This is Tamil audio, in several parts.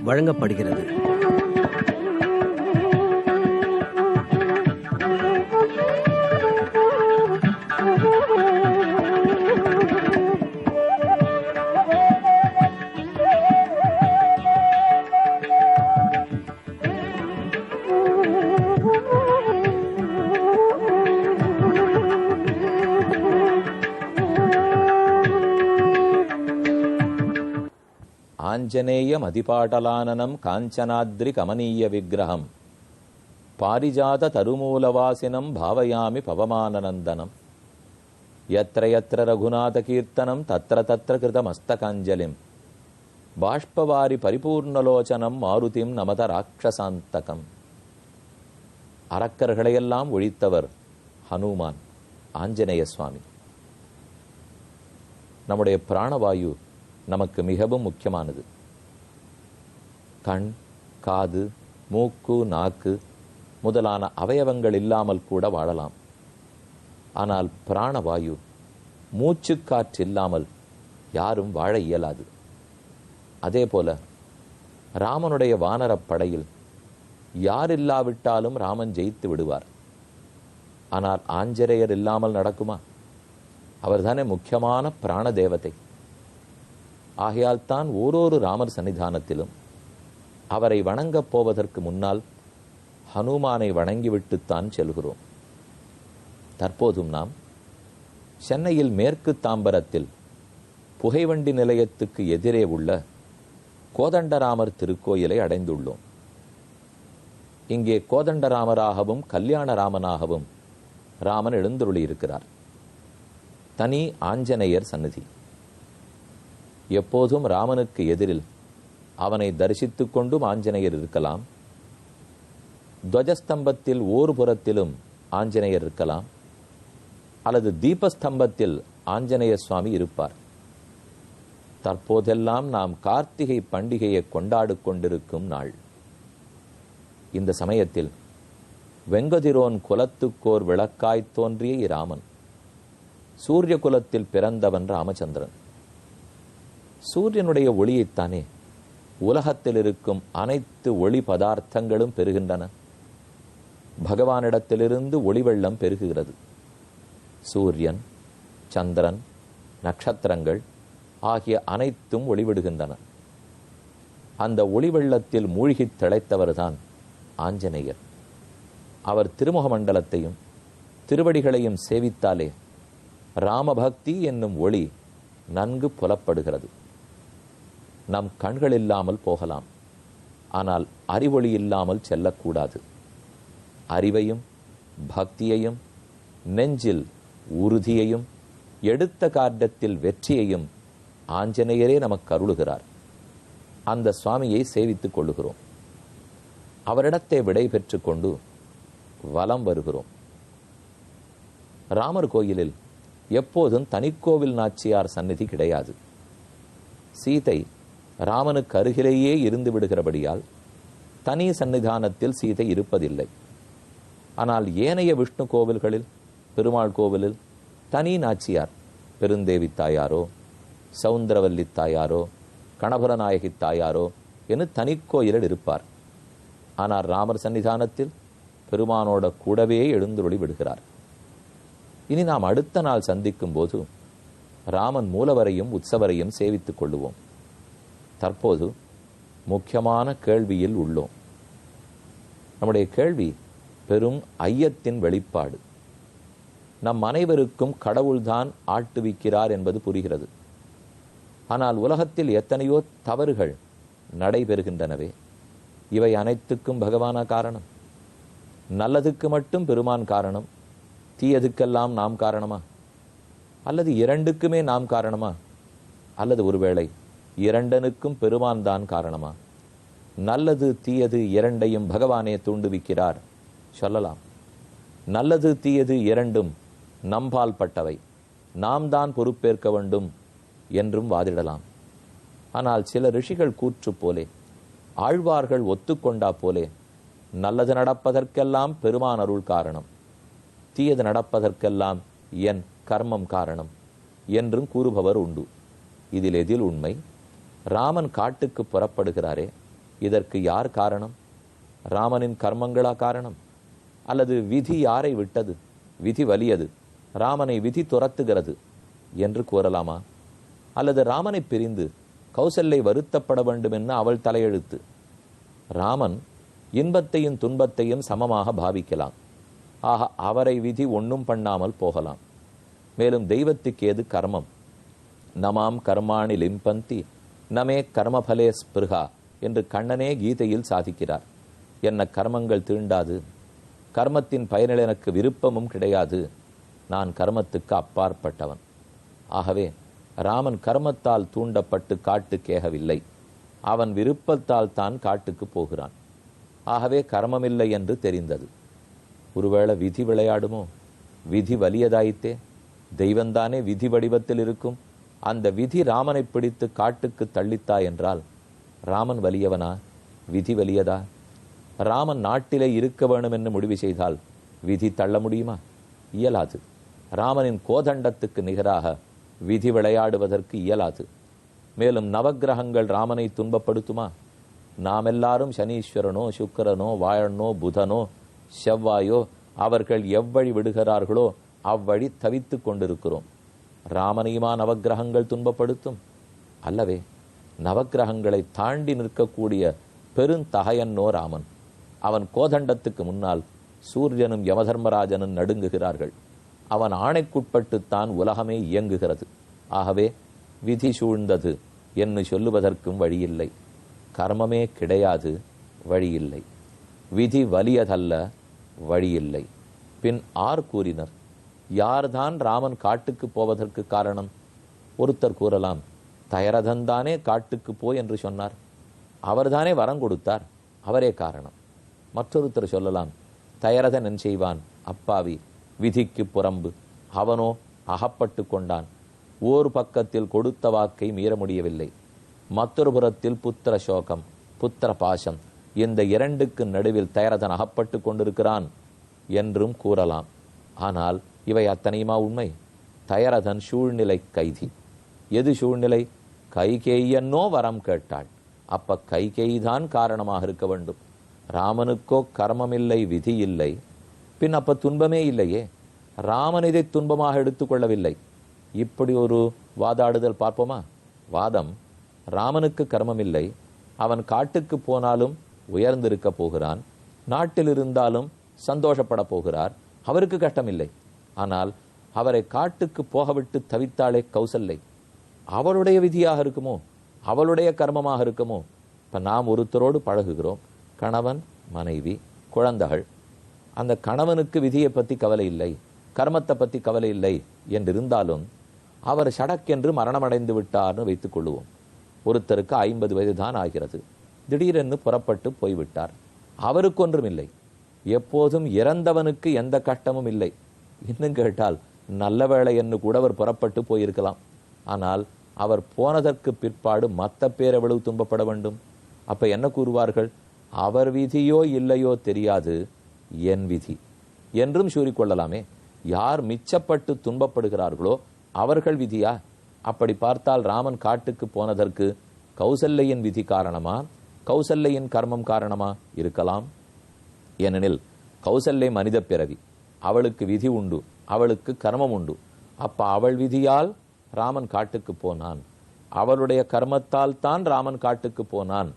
வழங்கப்படுகிறது. ஆஞ்சநேயம் அதிபாடலானனம் காஞ்சனாத்ரி கமனீய விக்கிரகம் பாரிஜாத தருமூலவாசினம் பாவயாமி பவமானநந்தனம் யத்ர யத்ர ரகுநாத கீர்த்தனம் தத்ர தத்ர கிருதமஸ்தகாஞ்சலிம் பாஷ்பவாரி பரிபூர்ணலோச்சனம் மாருதிம் நமத ராட்சசாந்தகம். அரக்கர்களையெல்லாம் ஒழித்தவர் ஹனுமான் ஆஞ்சநேய சுவாமி. நம்முடைய பிராணவாயு நமக்கு மிகவும் முக்கியமானது. கண், காது, மூக்கு, நாக்கு முதலான அவயவங்கள் இல்லாமல் கூட வாழலாம். ஆனால் பிராணவாயு, மூச்சு காற்று இல்லாமல் யாரும் வாழ இயலாது. அதே போல ராமனுடைய வானரப்படையில் யார் இல்லாவிட்டாலும் ராமன் ஜெயித்து விடுவார். ஆனால் ஆஞ்சநேயர் இல்லாமல் நடக்குமா? அவர்தானே முக்கியமான பிராண தேவதை. ஆகையால் தான் ஓரொரு ராமர் சன்னிதானத்திலும் அவரை வணங்கப் போவதற்கு முன்னால் ஹனுமானை வணங்கிவிட்டுத்தான் செல்கிறோம். தற்போதும் நாம் சென்னையில் மேற்கு தாம்பரத்தில் புகைவண்டி நிலையத்துக்கு எதிரே உள்ள கோதண்டராமர் திருக்கோயிலை அடைந்துள்ளோம். இங்கே கோதண்டராமராகவும் கல்யாணராமனாகவும் ராமன் எழுந்தருளியிருக்கிறார். தனி ஆஞ்சநேயர் சந்நிதி. எப்போதும் ராமனுக்கு எதிரில் அவனை தரிசித்துக் கொண்டும் ஆஞ்சநேயர் இருக்கலாம். துவஜஸ்தம்பத்தில் ஓர் புறத்திலும் ஆஞ்சநேயர் இருக்கலாம். அல்லது தீபஸ்தம்பத்தில் ஆஞ்சநேய சுவாமி இருப்பார். தற்போதெல்லாம் நாம் கார்த்திகை பண்டிகையை கொண்டாடி கொண்டிருக்கும் நாள். இந்த சமயத்தில் வெங்கதிரோன் குலத்துக்கோர் விளக்காய்த் தோன்றிய இராமன். சூரிய குலத்தில் பிறந்தவன் ராமச்சந்திரன். சூரியனுடைய ஒளியைத்தானே உலகத்தில் இருக்கும் அனைத்து ஒளி பதார்த்தங்களும் பெறுகின்றன. பகவானிடத்திலிருந்து ஒளி வெள்ளம் பெருகுகிறது. சூரியன், சந்திரன், நட்சத்திரங்கள் ஆகிய அனைத்தும் ஒளிவிடுகின்றன. அந்த ஒளி வெள்ளத்தில் மூழ்கி திளைத்தவர்தான் ஆஞ்சநேயர். அவர் திருமுக மண்டலத்தையும் திருவடிகளையும் சேவித்தாலே ராமபக்தி என்னும் ஒளி நன்கு புலப்படுகிறது. நம் கண்கள் இல்லாமல் போகலாம், ஆனால் அறிவொளி இல்லாமல் செல்லக்கூடாது. அறிவையும் பக்தியையும் நெஞ்சில் உறுதியையும் எடுத்த காரியத்தில் வெற்றியையும் ஆஞ்சநேயரே நமக்கு அருளுகிறார். அந்த சுவாமியை சேவித்துக் கொள்ளுகிறோம். அவரிடத்தை விடை பெற்று கொண்டு வலம் வருகிறோம். ராமர் கோயிலில் எப்போதும் தனிக்கோவில் நாச்சியார் சந்நிதி கிடையாது. சீதை ராமனுக்கு அருகிலேயே இருந்து விடுகிறபடியால் தனி சன்னிதானத்தில் சீதை இருப்பதில்லை. ஆனால் ஏனைய விஷ்ணு கோவில்களில், பெருமாள் கோவிலில் தனி நாச்சியார், பெருந்தேவி தாயாரோ, சவுந்தரவல்லி தாயாரோ, கணபுரநாயகி தாயாரோ என தனிக்கோயிலில் இருப்பார். ஆனால் ராமர் சன்னிதானத்தில் பெருமானோட கூடவே எழுந்துருளி விடுகிறார். இனி நாம் அடுத்த நாள் சந்திக்கும் போது ராமன் மூலவரையும் உற்சவரையும் சேவித்துக் கொள்ளுவோம். தற்போது முக்கியமான கேள்வியில் உள்ளோம். நம்முடைய கேள்வி பெரும் ஐயத்தின் வெளிப்பாடு. நம் அனைவருக்கும் கடவுள்தான் ஆட்டுவிக்கிறார் என்பது புரிகிறது. ஆனால் உலகத்தில் எத்தனையோ தவறுகள் நடைபெறுகின்றனவே. இவை அனைத்துக்கும் பகவானா காரணம்? நல்லதுக்கு மட்டும் பெருமான் காரணம், தீயதுக்கெல்லாம் நாம் காரணமா? அல்லது இரண்டுக்குமே நாம் காரணமா? அல்லது ஒருவேளை இரண்டனுக்கும் பெருமான் தான் காரணமா? நல்லது தீயது இரண்டையும் பகவானே தூண்டுவிக்கிறார் சொல்லலாம். நல்லது தீயது இரண்டும் நம்பால் பட்டவை, நாம் தான் பொறுப்பேற்க வேண்டும் என்றும் வாதிடலாம். ஆனால் சில ரிஷிகள் கூற்று போலே, ஆழ்வார்கள் ஒத்துக்கொண்டா போலே, நல்லது நடப்பதற்கெல்லாம் பெருமான் அருள் காரணம், தீயது நடப்பதற்கெல்லாம் என் கர்மம் காரணம் என்றும் கூறுபவர் உண்டு. இதில் எதில் உண்மை? ராமன் காட்டுக்கு புறப்படுகிறாரே, இதற்கு யார் காரணம்? ராமனின் கர்மங்களா காரணம்? அல்லது விதி யாரை விட்டது? விதி வலியது, ராமனை விதி துரத்துகிறது என்று கூறலாமா? அல்லது ராமனை பிரிந்து கௌசல்யை வருத்தப்பட வேண்டும் என்ன அவள் தலையெழுத்து? ராமன் இன்பத்தையும் துன்பத்தையும் சமமாக பாவிக்கலாம். ஆக அவரை விதி ஒன்றும் பண்ணாமல் போகலாம். மேலும் தெய்வத்துக்கு ஏது கர்மம்? நமாம் கர்மாணி லிம்பந்தி நமே கர்மபலே ஸ்பிருகா என்று கண்ணனே கீதையில் சாதிக்கிறார். என்ன கர்மங்கள் தீண்டாது, கர்மத்தின் பயனில் எனக்கு விருப்பமும் கிடையாது, நான் கர்மத்துக்கு அப்பாற்பட்டவன். ஆகவே ராமன் கர்மத்தால் தூண்டப்பட்டு காட்டுக்கேகவில்லை, அவன் விருப்பத்தால் தான் காட்டுக்கு போகிறான். ஆகவே கர்மமில்லை என்று தெரிந்தது. ஒருவேளை விதி விளையாடுமோ? விதி வலியதாயித்தே, தெய்வந்தானே விதி வடிவத்தில் இருக்கும். அந்த விதி ராமனை பிடித்து காட்டுக்கு தள்ளித்தா என்றால் ராமன் வலியவனா, விதி வலியதா? ராமன் நாட்டிலே இருக்க வேண்டும் என்று முடிவு செய்தால் விதி தள்ள முடியுமா? இயலாது. ராமனின் கோதண்டத்துக்கு நிகராக விதி விளையாடுவதற்கு இயலாது. மேலும் நவக்கிரகங்கள் ராமனை துன்பப்படுத்துமா? நாம் எல்லாரும் சனீஸ்வரனோ சுக்கிரனோ வாழனோ புதனோ செவ்வாயோ அவர்கள் எவ்வழி விடுகிறார்களோ அவ்வழி தவித்து கொண்டிருக்கிறோம். ராமனையுமா நவக்கிரகங்கள் துன்பப்படுத்தும்? அல்லவே. நவக்கிரகங்களை தாண்டி நிற்கக்கூடிய பெருந்தகையன்னோ ராமன். அவன் கோதண்டத்துக்கு முன்னால் சூரியனும் யமதர்மராஜனும் நடுங்குகிறார்கள். அவன் ஆணைக்குட்பட்டுத்தான் உலகமே இயங்குகிறது. ஆகவே விதி சூழ்ந்தது என்று சொல்லுவதற்கும் வழியில்லை. கர்மமே கிடையாது, வழியில்லை. விதி வலியதல்ல, வழியில்லை. பின் ஆர் கூறினர்? யார்தான் ராமன் காட்டுக்கு போவதற்கு காரணம்? ஒருத்தர் கூறலாம், தயரதன்தானே காட்டுக்கு போய் என்று சொன்னார், அவர்தானே வரம் கொடுத்தார், அவரே காரணம். மற்றொருத்தர் சொல்லலாம், தயரதன் என் செய்வான், அப்பாவி, விதிக்கு புறம்பு, அவனோ அகப்பட்டு கொண்டான், ஓர் பக்கத்தில் கொடுத்த வாக்கை மீற முடியவில்லை, மற்றொரு புறத்தில் புத்திர சோகம் புத்திர பாசம், இந்த இரண்டுக்கு நடுவில் தயரதன் அகப்பட்டு கொண்டிருக்கிறான் என்றும் கூறலாம். ஆனால் இவை அத்தனையுமா உண்மை? தயரதன் சூழ்நிலை கைதி. எது சூழ்நிலை? கைகேயன்னோ வரம் கேட்டாள். அப்ப கைகேயிதான் காரணமாக இருக்க வேண்டும். ராமனுக்கோ கர்மமில்லை, விதி இல்லை, பின் அப்ப துன்பமே இல்லையே. ராமன் இதை துன்பமாக எடுத்துக்கொள்ளவில்லை. இப்படி ஒரு வாதாடுதல் பார்ப்போமா? வாதம், ராமனுக்கு கர்மமில்லை, அவன் காட்டுக்கு போனாலும் உயர்ந்திருக்க போகிறான், நாட்டில் இருந்தாலும் சந்தோஷப்பட போகிறார், அவருக்கு கஷ்டமில்லை. ஆனால் அவரை காட்டுக்கு போகவிட்டு தவித்தாளே கௌசல்யை, அவளுடைய விதியாக இருக்குமோ, அவளுடைய கர்மமாக இருக்குமோ? இப்ப நாம் ஒருத்தரோடு பழகுகிறோம், கணவன் மனைவி குழந்தைகள். அந்த கணவனுக்கு விதியை பற்றி கவலை இல்லை, கர்மத்தை பற்றி கவலை இல்லை என்றிருந்தாலும் அவர் சடக்கென்று மரணமடைந்து விட்டார்னு வைத்துக் கொள்ளுவோம். ஒருத்தருக்கு 50 வயது தான் ஆகிறது, திடீரென்று புறப்பட்டு போய்விட்டார், அவருக்கு ஒன்றும் இல்லை. எப்போதும் இறந்தவனுக்கு எந்த கஷ்டமும் இல்லை. இன்னும் கேட்டால் நல்ல வேளை என்று கூட அவர் புறப்பட்டு போயிருக்கலாம். ஆனால் அவர் போனதற்கு பிற்பாடு மற்ற பேர் எவ்வளவு துன்பப்பட வேண்டும்? அப்ப என்ன கூறுவார்கள்? அவர் விதியோ இல்லையோ தெரியாது, என் விதி என்றும் கூறிக்கொள்ளலாமே. யார் மிச்சப்பட்டு துன்பப்படுகிறார்களோ அவர்கள் விதியா? அப்படி பார்த்தால் ராமன் காட்டுக்கு போனதற்கு கௌசல்யின் விதி காரணமா, கௌசல்யின் கர்மம் காரணமா? இருக்கலாம். ஏனெனில் கௌசல்யை மனித பிறவி, அவளுக்கு விதி உண்டு, அவளுக்கு கர்மம் உண்டு. அப்ப அவள் விதியால் ராமன் காட்டுக்கு போனான், அவளுடைய கர்மத்தால் தான் ராமன் காட்டுக்கு போனான்.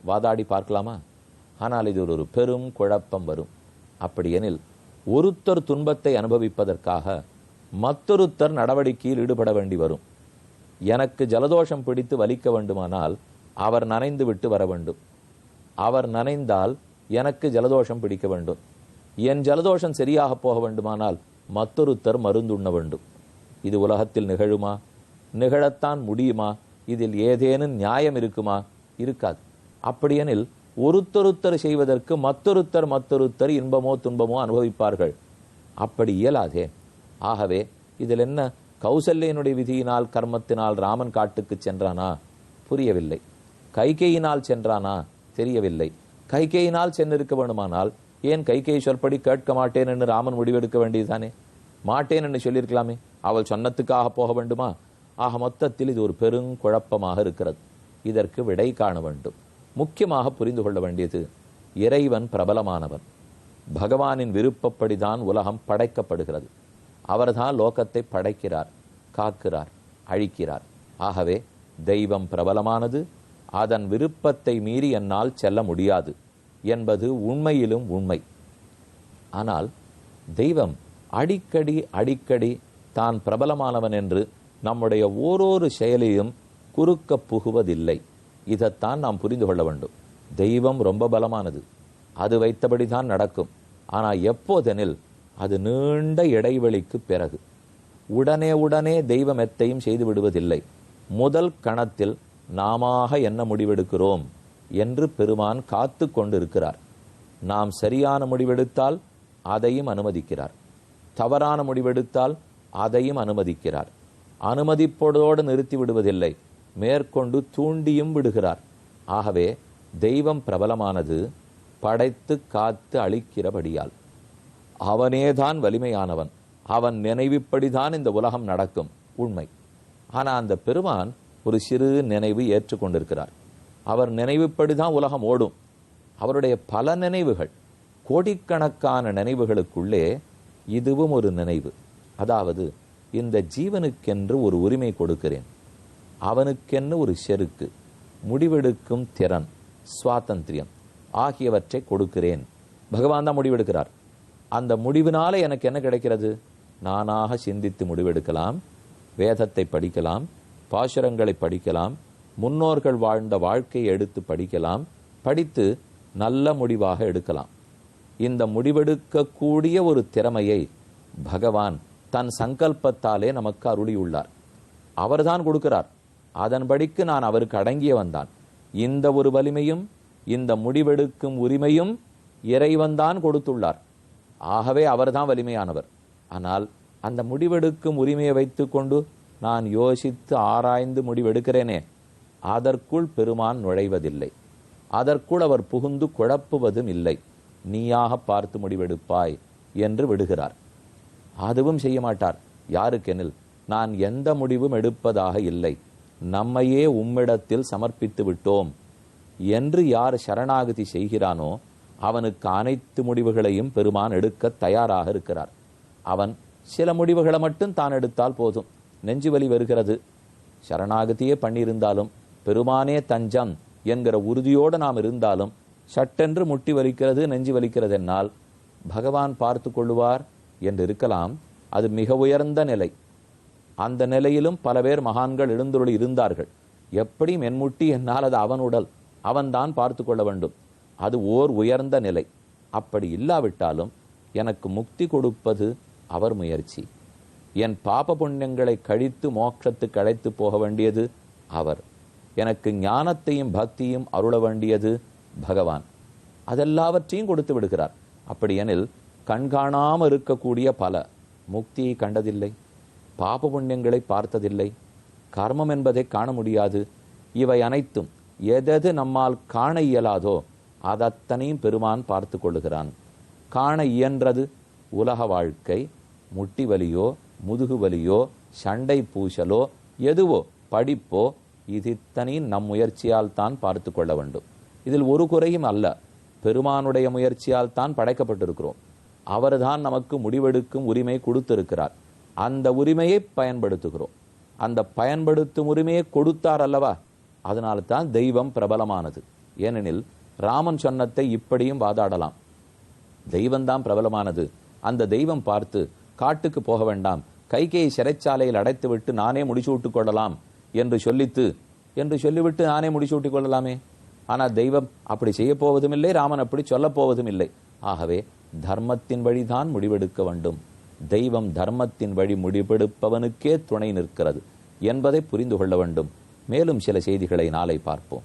வாதாடி பார்க்கலாமா? ஆனால் இது ஒரு பெரும் குழப்பம் வரும். அப்படியெனில் ஒருத்தர் துன்பத்தை அனுபவிப்பதற்காக மற்றொருத்தர் நடவடிக்கையில் ஈடுபட வேண்டி வரும். எனக்கு ஜலதோஷம் பிடித்து வலிக்க வேண்டுமானால் அவர் நனைந்து விட்டு வர வேண்டும். அவர் நனைந்தால் எனக்கு ஜலதோஷம் பிடிக்க வேண்டும். என் ஜலதோஷம் சரியாக போக வேண்டுமானால் மற்றொருத்தர் மருந்துண்ண வேண்டும். இது உலகத்தில் நிகழுமா? நிகழத்தான் முடியுமா? இதில் ஏதேனும் நியாயம் இருக்குமா? இருக்காது. அப்படியெனில் ஒருத்தொருத்தர் செய்வதற்கு மற்றொருத்தர் இன்பமோ துன்பமோ அனுபவிப்பார்கள். அப்படி இயலாதே. ஆகவே இதில் என்ன? கௌசல்யனுடைய விதியினால் கர்மத்தினால் ராமன் காட்டுக்கு சென்றானா? புரியவில்லை. கைகேயினால் சென்றானா? தெரியவில்லை. கைகேயினால் சென்றிருக்க வேண்டுமானால் ஏன் கைகேயி சொல்படி கேட்க மாட்டேன் என்று ராமன் முடிவெடுக்க வேண்டியதுதானே? மாட்டேன் என்று சொல்லியிருக்கலாமே. அவள் சொன்னத்துக்காக போக வேண்டுமா? ஆக மொத்தத்தில் இது ஒரு பெருங்குழப்பமாக இருக்கிறது. இதற்கு விடை காண வேண்டும். முக்கியமாக புரிந்து கொள்ள வேண்டியது, இறைவன் பிரபலமானவன். பகவானின் விருப்பப்படிதான் உலகம் படைக்கப்படுகிறது. அவர்தான் லோகத்தை படைக்கிறார், காக்கிறார், அழிக்கிறார். ஆகவே தெய்வம் பிரபலமானது. அதன் விருப்பத்தை மீறி என்னால் செல்ல முடியாது என்பது உண்மையிலும் உண்மை. ஆனால் தெய்வம் அடிக்கடி அடிக்கடி தான் பிரபலமானவன் என்று நம்முடைய ஓரொரு செயலையும் குறுக்க புகுவதில்லை. இதைத்தான் நாம் புரிந்து கொள்ள வேண்டும். தெய்வம் ரொம்ப பலமானது, அது வைத்தபடி தான் நடக்கும். ஆனால் எப்போதெனில் அது நீண்ட இடைவெளிக்கு பிறகு. உடனே உடனே தெய்வம் எத்தையும் செய்து விடுவதில்லை. முதல் கணத்தில் நாமாக என்ன முடிவெடுக்கிறோம் என்று பெருமான் காத்து கொண்டிருக்கிறார். நாம் சரியான முடிவெடுத்தால் அதையும் அனுமதிக்கிறார், தவறான முடிவெடுத்தால் அதையும் அனுமதிக்கிறார். அனுமதிப்போடோடு நிறுத்தி விடுவதில்லை, மேற்கொண்டு தூண்டியும் விடுகிறார். ஆகவே தெய்வம் பிரபலமானது, படைத்து காத்து அழிக்கிறபடியால். அவனேதான் வலிமையானவன். அவன் நினைவுப்படிதான் இந்த உலகம் நடக்கும், உண்மை. ஆனால் அந்த பெருமான் ஒரு சிறு நினைவு ஏற்றுக்கொண்டிருக்கிறார். அவர் நினைவுப்படிதான் உலகம் ஓடும். அவருடைய பல நினைவுகள், கோடிக்கணக்கான நினைவுகளுக்குள்ளே இதுவும் ஒரு நினைவு. அதாவது, இந்த ஜீவனுக்கென்று ஒரு உரிமை கொடுக்கிறேன், அவனுக்கென்று ஒரு செருக்கு, முடிவெடுக்கும் திறன், சுவாதந்திரியம் ஆகியவற்றை கொடுக்கிறேன். பகவான் தான் முடிவெடுக்கிறார். அந்த முடிவினால எனக்கு என்ன கிடைக்கிறது? நானாக சிந்தித்து முடிவெடுக்கலாம், வேதத்தை படிக்கலாம், பாசுரங்களை படிக்கலாம், முன்னோர்கள் வாழ்ந்த வாழ்க்கையை எடுத்து படிக்கலாம், படித்து நல்ல முடிவாக எடுக்கலாம். இந்த முடிவெடுக்கக்கூடிய ஒரு திறமையை பகவான் தன் சங்கல்பத்தாலே நமக்கு அருளியுள்ளார். அவர்தான் கொடுக்கிறார். அதன்படிக்கு நான் அவருக்கு அடங்கிய வந்தான். இந்த ஒரு வலிமையும் இந்த முடிவெடுக்கும் உரிமையும் இறைவன்தான் கொடுத்துள்ளார். ஆகவே அவர்தான் வலிமையானவர். ஆனால் அந்த முடிவெடுக்கும் உரிமையை வைத்து கொண்டு நான் யோசித்து ஆராய்ந்து முடிவெடுக்கிறேனே, அதற்குள் பெருமான் நுழைவதில்லை. அதற்குள் அவர் புகுந்து குழப்புவதும் இல்லை. நீயாக பார்த்து முடிவெடுப்பாய் என்று விடுகிறார். அதுவும் செய்ய மாட்டார். யாருக்கெனில், நான் எந்த முடிவும் எடுப்பதாக இல்லை, நம்மையே உம்மிடத்தில் சமர்ப்பித்து விட்டோம் என்று யார் சரணாகதி செய்கிறானோ அவனுக்கு அனைத்து முடிவுகளையும் பெருமான் எடுக்க தயாராக இருக்கிறார். அவன் சில முடிவுகளை மட்டும் தான் எடுத்தால் போதும். நெஞ்சு வலி வருகிறது, சரணாகதியே பண்ணியிருந்தாலும் பெருமானே தஞ்சம் என்கிற உறுதியோடு நாம் இருந்தாலும் சட்டென்று முட்டி வலிக்கிறது, நெஞ்சு வலிக்கிறது என்னால் பகவான் பார்த்து கொள்ளுவார் என்று இருக்கலாம். அது மிக உயர்ந்த நிலை. அந்த நிலையிலும் பல பேர் மகான்கள் எழுந்துருளி இருந்தார்கள். எப்படி மென்முட்டி என்னால் அது அவன் உடல், அவன்தான் பார்த்து கொள்ள வேண்டும். அது ஓர் உயர்ந்த நிலை. அப்படி இல்லாவிட்டாலும் எனக்கு முக்தி கொடுப்பது அவர் முயற்சி. என் பாப புண்ணியங்களை கழித்து மோட்சத்துக்கு அழைத்து போக வேண்டியது அவர். எனக்கு ஞானத்தையும் பக்தியும் அருள வேண்டியது பகவான். அதெல்லாவற்றையும் கொடுத்து விடுகிறார். அப்படியெனில் கண்காணாமல் இருக்கக்கூடிய பல முக்தியை கண்டதில்லை, பாப புண்ணியங்களை பார்த்ததில்லை, கர்மம் என்பதை காண முடியாது. இவை அனைத்தும் எதெது நம்மால் காண இயலாதோ அதத்தனையும் பெருமான் பார்த்து கொள்ளுகிறான். காண இயன்றது உலக வாழ்க்கை, முட்டி வலியோ முதுகு வலியோ சண்டை பூசலோ எதுவோ படிப்போ, இதித்தனையும் நம் முயற்சியால் தான் பார்த்து கொள்ள வேண்டும். இதில் ஒரு குறையும் அல்ல. பெருமானுடைய முயற்சியால் தான் படைக்கப்பட்டிருக்கிறோம். அவர்தான் நமக்கு முடிவெடுக்கும் உரிமை கொடுத்திருக்கிறார். அந்த உரிமையை பயன்படுத்துகிறோம். அந்த பயன்படுத்தும் உரிமையை கொடுத்தார் அல்லவா? அதனால தான் தெய்வம் பிரபலமானது. ஏனெனில் ராமன் சொன்னதை இப்படியும் வாதாடலாம். தெய்வம்தான் பிரபலமானது. அந்த தெய்வம் பார்த்து காட்டுக்கு போக வேண்டாம், கைகையை சிறைச்சாலையில் அடைத்துவிட்டு நானே முடிசூட்டிக் கொள்ளலாம் என்று சொல்லிவிட்டு நானே முடிசூட்டிக் கொள்ளலாமே. ஆனால் தெய்வம் அப்படி செய்ய போவதும் இல்லை, ராமன் அப்படி சொல்ல போவதும் இல்லை. ஆகவே தர்மத்தின் வழிதான் முடிவெடுக்க வேண்டும். தெய்வம் தர்மத்தின் வழி முடிவெடுப்பவனுக்கே துணை நிற்கிறது என்பதை புரிந்து கொள்ள வேண்டும். மேலும் சில செய்திகளை நாளை பார்ப்போம்.